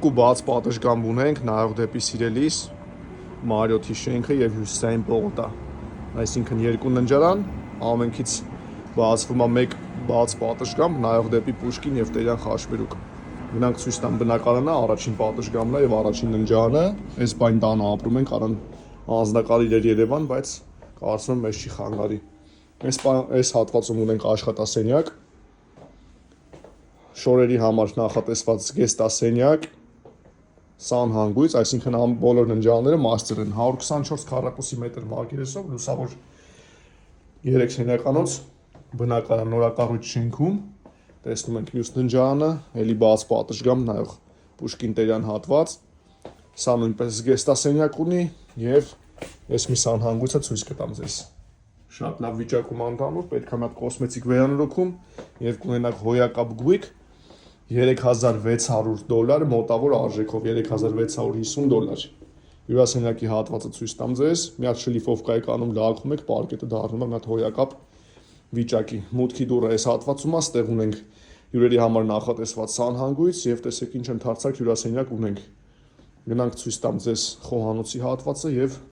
Երկու բաց պատշգամբ ունենք նայող դեպի Սիրելիս, Մարիոթի շենքը եւ Հյուսիսային պողոտա։ Այսինքն երկու ննջարան, ամենքից բացվում է մեկ բաց պատշգամբ նայող դեպի Պուշկին եւ Տերյան Խաչմերուկ։ Գնանք ցույց տամ բնակարանը, առաջին պատշգամբն է եւ առաջին ննջարանը։ Այս բան տանը ապրում ենք, արան անձնակալ իրեր Երևան, բայց կարծում եմ մեզ չի խանգարի։ Այս հատվածում ունենք աշխատասենյակ, շորերի համար նախատեսված զգեստասենյակ, սանհանգույց, այսինքն բոլոր ննջարանները մաստեր են, 124 քառակուսի մետր մակերեսով, լուսավոր 3 սենյականոց բնակարան նորակառույց շենքում։ Տեսնում ենք մյուս ննջարանը, էլի բաց պատշգամբ նայող Պուշկին Տերյան հատված, սա նույնպես զգեստասենյակ ունի եւ ես մի սանհանգույցը ցույց կտամ ձեզ։ Շատ լավ վիճակում անդամով, պետք է մի հատ կոսմետիկ վերանորոգում եւ կունենաք հոյակապ գույք $3600 մոտավոր արժեքով $3650։ Հյուրասենյակի հատվածը ցույց տամ ձեզ, մի հատ շլիֆովկայի անում լակում եք, պարկետը դառնում է մի հատ հոյակապ վիճակի։ Մուտքի դուռը այս հատվածում է, ստեղ ունենք հյուրերի համար նախատեսված սանհանգույց եւ տեսեք ինչ ընդարձակ հյուրասենյակ ունենք։ Գնանք ցույց տամ ձեզ խոհանոցի հատվածը եւ